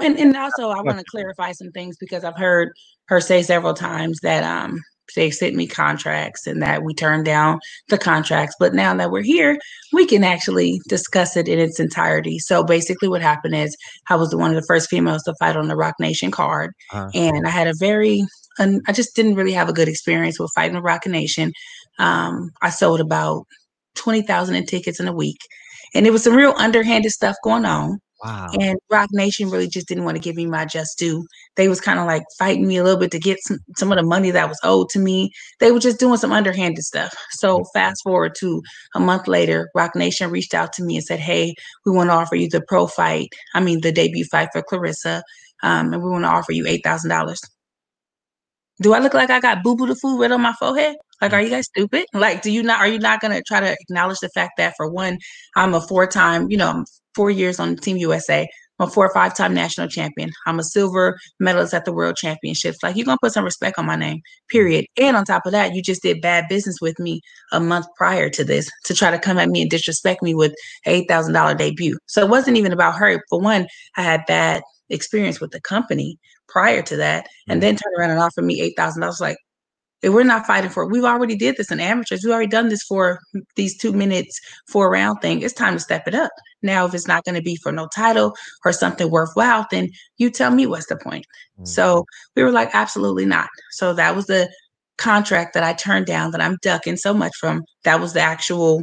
And also I want to clarify some things because I've heard her say several times that they sent me contracts and that we turned down the contracts. But now that we're here, we can actually discuss it in its entirety. So basically what happened is I was one of the first females to fight on the Rock Nation card. Uh, And I had I just didn't really have a good experience with fighting the Rock Nation. I sold about 20,000 in tickets in a week. And there was some real underhanded stuff going on. wow. And Rock Nation really just didn't want to give me my just due. They was kind of like fighting me a little bit to get some of the money that was owed to me. They were just doing some underhanded stuff. So fast forward to a month later, Rock Nation reached out to me and said, "Hey, we want to offer you the pro fight. I mean, the debut fight for Claressa, and we want to offer you $8,000." Do I look like I got boo boo the food right on my forehead? Like, are you guys stupid? Like, are you not going to try to acknowledge the fact that for one, I'm a four-time, I'm 4 years on Team USA. I'm a 4 or 5-time national champion. I'm a silver medalist at the World Championships. Like, you're going to put some respect on my name, period. And on top of that, you just did bad business with me a month prior to this to try to come at me and disrespect me with an $8,000 debut. So it wasn't even about her. For one, I had bad experience with the company prior to that, and then turn around and offer me $8,000. Like, if we're not fighting for it, we've already did this in amateurs. We've already done this for these 2 minutes, 4 round thing. It's time to step it up. Now, if it's not going to be for no title or something worthwhile, then you tell me what's the point. So we were like, absolutely not. So that was the contract that I turned down that I'm ducking so much from. That was the actual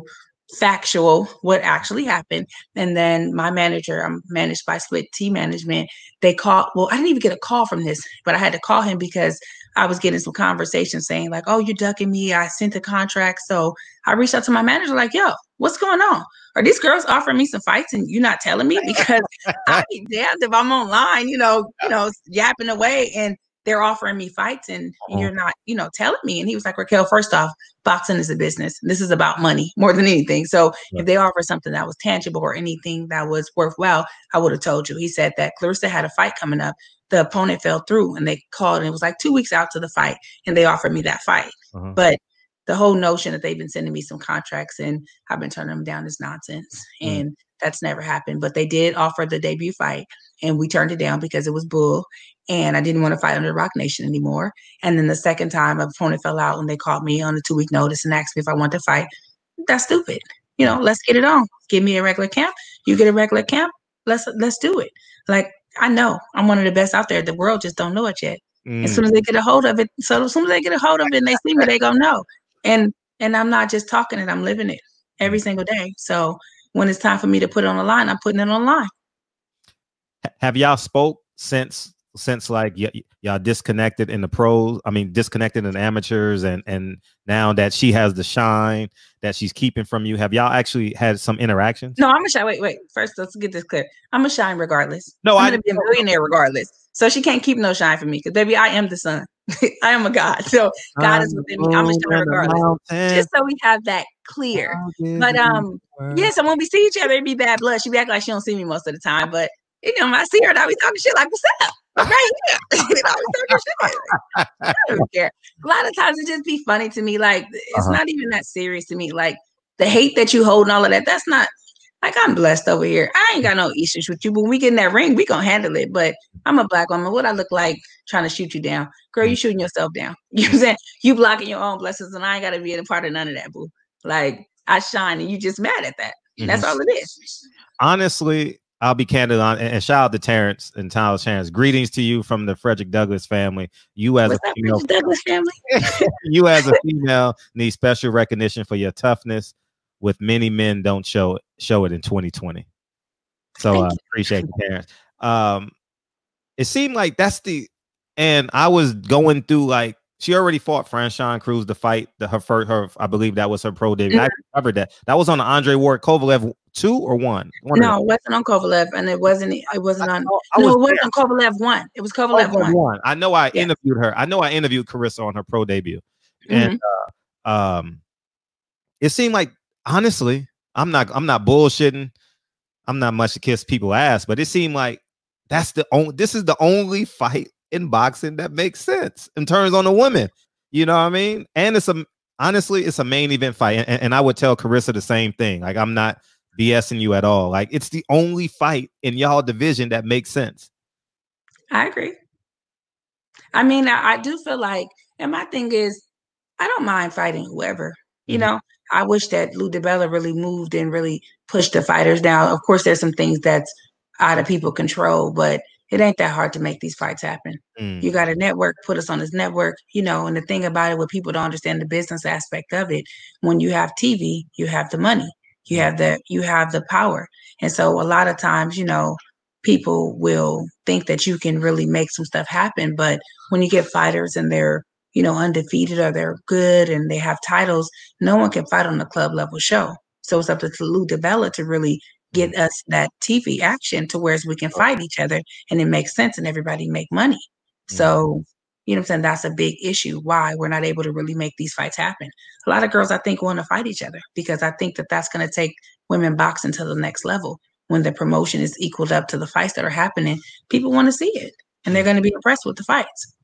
factual what actually happened. And then my manager, I'm managed by Split T Management. They called, well, I didn't even get a call from this, but I had to call him because I was getting some conversation saying like, "Oh, you're ducking me. I sent the contract." So I reached out to my manager like, "Yo, what's going on? Are these girls offering me some fights and you're not telling me?" Because I'd be damned if I'm online, yapping away and they're offering me fights and you're not, telling me. And he was like, "Raquel, first off, boxing is a business. This is about money more than anything. So if they offer something that was tangible or anything that was worthwhile, I would have told you." He said that Claressa had a fight coming up. The opponent fell through and they called and it was like 2 weeks out to the fight and they offered me that fight. But the whole notion that they've been sending me some contracts and I've been turning them down is nonsense. And that's never happened. But they did offer the debut fight and we turned it down because it was bull. And I didn't want to fight under Rock Nation anymore. And then the second time, an opponent fell out when they called me on a 2-week notice and asked me if I wanted to fight. That's stupid. Let's get it on. Give me a regular camp. You get a regular camp. Let's do it. Like, I know I'm one of the best out there. The world just don't know it yet. As soon as they get a hold of it, and they see me, they gonna know. And I'm not just talking it, I'm living it every single day. So when it's time for me to put it on the line, I'm putting it on the line. Have y'all spoke since like y'all disconnected in the pros? I mean, disconnected in the amateurs, and now that she has the shine that she's keeping from you, have y'all actually had some interactions? No, I'm a shine. Wait. First, let's get this clear. I'm a shine regardless. No, I'm gonna be a millionaire regardless. So she can't keep no shine for me because baby, I am the sun. I am a God. So God is within me. I'm a shine regardless. Just so we have that clear. But yeah, so when we see each other, it be bad blood. She be acting like she don't see me most of the time, but when I see her, I be talking shit like, "What's up?" Right here. I don't care. A lot of times it just be funny to me. Like, it's not even that serious to me. Like, the hate that you hold and all of that, that's not, like, I'm blessed over here. I ain't got no issues with you, but when we get in that ring, we gonna handle it. But I'm a Black woman. What I look like trying to shoot you down? Girl, you shooting yourself down. You know what I'm saying? You blocking your own blessings, and I ain't gotta be a part of none of that, boo. Like, I shine and you just mad at that. That's all it is. Honestly, I'll be candid on, and shout out to Terrence and Tyler Terrence. Greetings to you from the Frederick Douglass family. You as a female, Douglas family. you as a female need special recognition for your toughness. With many men don't show it in 2020. So I appreciate you, Terrence. It seemed like and I was going through, like, she already fought Franchon Cruz to fight her I believe that was her pro debut. I covered that. That was on the Andre Ward Kovalev 2 or 1? No, it wasn't on Kovalev, and it wasn't on. No, it wasn't on Kovalev 1. It was Kovalev 1. I know I interviewed her. I know I interviewed Claressa on her pro debut, and it seemed like, honestly, I'm not bullshitting. I'm not much to kiss people's ass, but it seemed like this is the only fight in boxing that makes sense in terms on the women. You know what I mean? And honestly, it's a main event fight. And I would tell Claressa the same thing. Like, I'm not BSing you at all. Like, it's the only fight in y'all division that makes sense. I agree. I mean, I do feel like, and my thing is, I don't mind fighting whoever. You Mhm. know, I wish that Lou DiBella really moved and really pushed the fighters down. Of course, there's some things that's out of people's control, but it ain't that hard to make these fights happen. You Mm. got a network, put us on this network, and the thing about it, what people don't understand the business aspect of it, when you have TV, you have the money, Mm. you have the power. And so a lot of times, people will think that you can really make some stuff happen, but when you get fighters and they're undefeated or they're good and they have titles, no one can fight on the club level show. So it's up to Lou DiBella to really Mm. get us that TV action to where we can fight each other and it makes sense and everybody make money. Mm. So, what I'm saying? That's a big issue why we're not able to really make these fights happen. A lot of girls, I think, want to fight each other because I think that that's going to take women boxing to the next level. When the promotion is equaled up to the fights that are happening, people want to see it and they're Mm. going to be impressed with the fights.